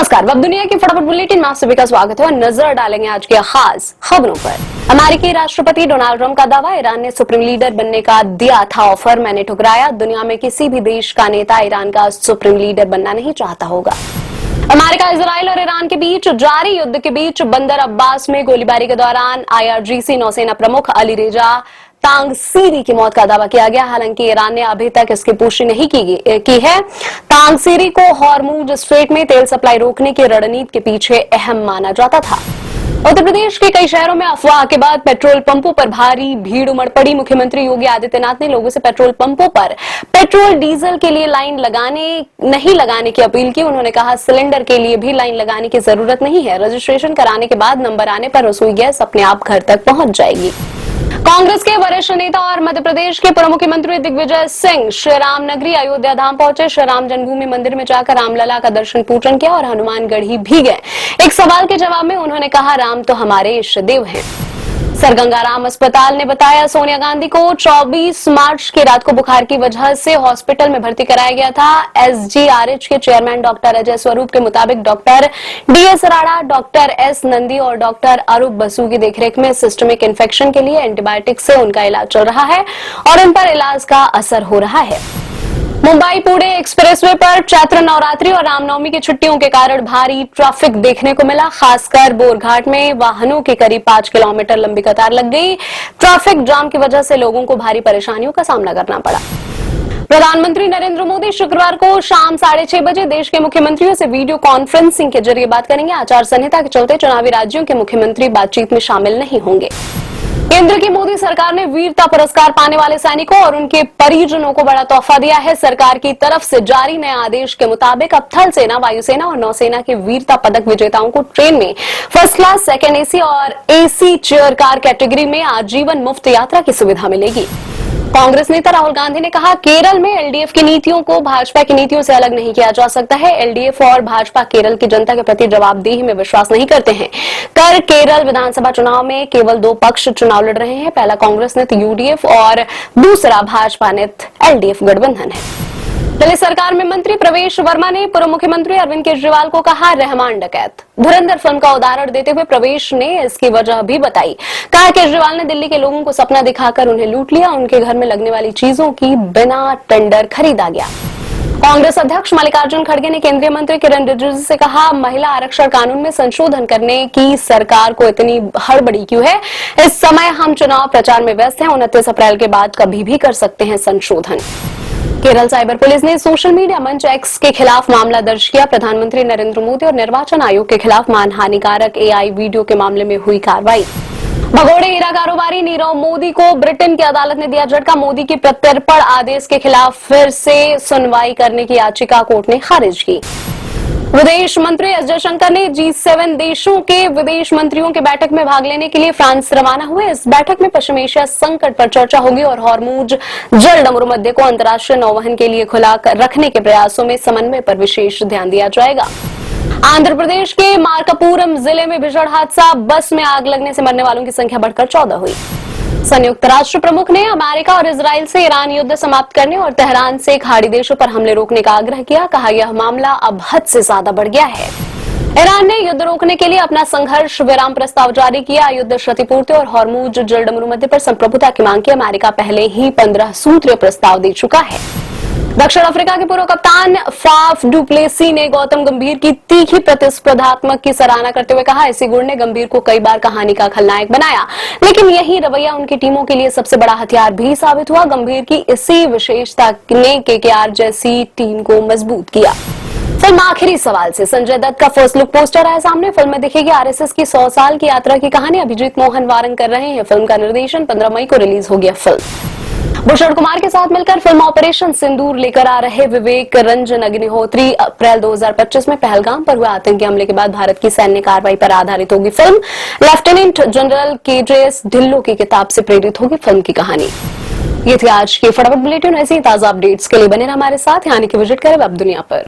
नमस्कार, वक्त दुनिया की फटाफट बुलेटिन में आप सभी का स्वागत है और नजर डालेंगे आज की खास खबरों पर। अमेरिकी राष्ट्रपति डोनाल्ड ट्रंप का दावा, ईरान ने सुप्रीम लीडर बनने का दिया था ऑफर, मैंने ठुकराया। दुनिया में किसी भी देश का नेता ईरान का सुप्रीम लीडर बनना नहीं चाहता होगा। अमेरिका, इजराइल और ईरान के बीच जारी युद्ध के बीच बंदर अब्बास में गोलीबारी के दौरान IRGC नौसेना प्रमुख अली रेजा तांगसीरी की मौत का दावा किया गया। हालांकि ईरान ने अभी तक इसकी पुष्टि नहीं की है। तांगसीरी को हॉर्मुज स्ट्रेट में तेल सप्लाई रोकने की रणनीति के पीछे अहम माना जाता था। उत्तर प्रदेश के कई शहरों में अफवाह के बाद पेट्रोल पंपों पर भारी भीड़ उमड़ पड़ी। मुख्यमंत्री योगी आदित्यनाथ ने लोगों से पेट्रोल पंपों पर पेट्रोल डीजल के लिए लाइन नहीं लगाने की अपील की। उन्होंने कहा, सिलेंडर के लिए भी लाइन लगाने की जरूरत नहीं है। रजिस्ट्रेशन कराने के बाद नंबर आने पर रसोई गैस अपने आप घर तक पहुंच जाएगी। कांग्रेस के वरिष्ठ नेता और मध्य प्रदेश के पूर्व मुख्यमंत्री दिग्विजय सिंह श्रीराम नगरी अयोध्या धाम पहुंचे। श्रीराम जन्मभूमि मंदिर में जाकर रामलला का दर्शन पूजन किया और हनुमानगढ़ी भी गए। एक सवाल के जवाब में उन्होंने कहा, राम तो हमारे इष्ट देव हैं। सर गंगाराम अस्पताल ने बताया, सोनिया गांधी को 24 मार्च की रात को बुखार की वजह से हॉस्पिटल में भर्ती कराया गया था। SGRH के चेयरमैन डॉक्टर अजय स्वरूप के मुताबिक doctor DS Rana, doctor S Nandi और डॉक्टर अरूप बसु की देखरेख में सिस्टमिक इन्फेक्शन के लिए एंटीबायोटिक से उनका इलाज चल रहा है और उन पर इलाज का असर हो रहा है। मुंबई पुणे एक्सप्रेसवे पर चैत्र नवरात्रि और रामनवमी की छुट्टियों के कारण भारी ट्रैफिक देखने को मिला। खासकर बोरघाट में वाहनों की करीब 5 किलोमीटर लंबी कतार लग गई। ट्रैफिक जाम की वजह से लोगों को भारी परेशानियों का सामना करना पड़ा। प्रधानमंत्री नरेंद्र मोदी शुक्रवार को शाम 6:30 बजे देश के मुख्यमंत्रियों से वीडियो कॉन्फ्रेंसिंग के जरिए बात करेंगे। आचार संहिता के चलते चुनावी राज्यों के मुख्यमंत्री बातचीत में शामिल नहीं होंगे। केंद्र की मोदी सरकार ने वीरता पुरस्कार पाने वाले सैनिकों और उनके परिजनों को बड़ा तोहफा दिया है। सरकार की तरफ से जारी नए आदेश के मुताबिक अब थल सेना, वायुसेना और नौसेना के वीरता पदक विजेताओं को ट्रेन में फर्स्ट क्लास, सेकेंड AC और AC चेयर कार कैटेगरी में आजीवन मुफ्त यात्रा की सुविधा मिलेगी। कांग्रेस नेता राहुल गांधी ने कहा, केरल में LDF की नीतियों को भाजपा की नीतियों से अलग नहीं किया जा सकता है। LDF और भाजपा केरल की जनता के प्रति जवाबदेही में विश्वास नहीं करते हैं। केरल विधानसभा चुनाव में केवल 2 पक्ष चुनाव लड़ रहे हैं। पहला कांग्रेस नेत UDF और दूसरा भाजपा नेत LDF गठबंधन है। दिल्ली सरकार में मंत्री प्रवेश वर्मा ने पूर्व मुख्यमंत्री अरविंद केजरीवाल को कहा, रहमान डकैत। धुरंधर फिल्म का उदाहरण देते हुए प्रवेश ने इसकी वजह भी बताई। कहा, केजरीवाल ने दिल्ली के लोगों को सपना दिखाकर उन्हें लूट लिया। उनके घर में लगने वाली चीजों की बिना टेंडर खरीदा गया। कांग्रेस अध्यक्ष मल्लिकार्जुन खड़गे ने केंद्रीय मंत्री किरण रिजिजू से कहा, महिला आरक्षण कानून में संशोधन करने की सरकार को इतनी हड़बड़ी क्यों है? इस समय हम चुनाव प्रचार में व्यस्त हैं। 29 अप्रैल के बाद कभी भी कर सकते हैं संशोधन। केरल साइबर पुलिस ने सोशल मीडिया मंच X के खिलाफ मामला दर्ज किया। प्रधानमंत्री नरेंद्र मोदी और निर्वाचन आयोग के खिलाफ मानहानिकारक AI वीडियो के मामले में हुई कार्रवाई। भगोड़े हीरा कारोबारी नीरव मोदी को ब्रिटेन की अदालत ने दिया झटका। मोदी के प्रत्यर्पण आदेश के खिलाफ फिर से सुनवाई करने की याचिका कोर्ट ने खारिज की। विदेश मंत्री S जयशंकर ने G7 देशों के विदेश मंत्रियों की बैठक में भाग लेने के लिए फ्रांस रवाना हुए। इस बैठक में पश्चिम एशिया संकट पर चर्चा होगी और हॉर्मुज जल डमरू मध्य को अंतर्राष्ट्रीय नौवहन के लिए खुला रखने के प्रयासों में समन्वय पर विशेष ध्यान दिया जाएगा। आंध्र प्रदेश के मार्कापुरम जिले में भीषण हादसा, बस में आग लगने से मरने वालों की संख्या बढ़कर 14 हुई। संयुक्त राष्ट्र प्रमुख ने अमेरिका और इजराइल से ईरान युद्ध समाप्त करने और तेहरान से खाड़ी देशों पर हमले रोकने का आग्रह किया। कहा, यह मामला अब हद से ज्यादा बढ़ गया है। ईरान ने युद्ध रोकने के लिए अपना संघर्ष विराम प्रस्ताव जारी किया। युद्ध क्षतिपूर्ति और हॉर्मुज जल डमरू मध्य पर संप्रभुता की मांग की अमेरिका पहले ही 15 सूत्रीय प्रस्ताव दे चुका है। दक्षिण अफ्रीका के पूर्व कप्तान फाफ डु प्लेसी ने गौतम गंभीर की तीखी प्रतिस्पर्धात्मक की सराहना करते हुए कहा, इसी गुण ने गंभीर को कई बार कहानी का खलनायक बनाया, लेकिन यही रवैया उनकी टीमों के लिए सबसे बड़ा हथियार भी साबित हुआ। गंभीर की इसी विशेषता ने KKR जैसी टीम को मजबूत किया। फिल्म आखिरी सवाल से संजय दत्त का फर्स्ट लुक पोस्टर आया सामने। फिल्म में दिखेगी RSS की 100 साल की यात्रा की कहानी। अभिजीत मोहन वारंग कर रहे हैं फिल्म का निर्देशन। 15 मई को रिलीज हो गया फिल्म। भूषण कुमार के साथ मिलकर फिल्म ऑपरेशन सिंदूर लेकर आ रहे विवेक रंजन अग्निहोत्री अप्रैल 2025 में पहलगाम पर हुए आतंकी हमले के बाद भारत की सैन्य कार्रवाई पर आधारित होगी film. Lieutenant general KJS Dhillon की किताब से प्रेरित होगी फिल्म की कहानी। ये थी आज की फटाफट बुलेटिन। ऐसी ताजा अपडेट्स के लिए बने रहे हमारे साथ, यानी कि विजिट करें वेब दुनिया पर।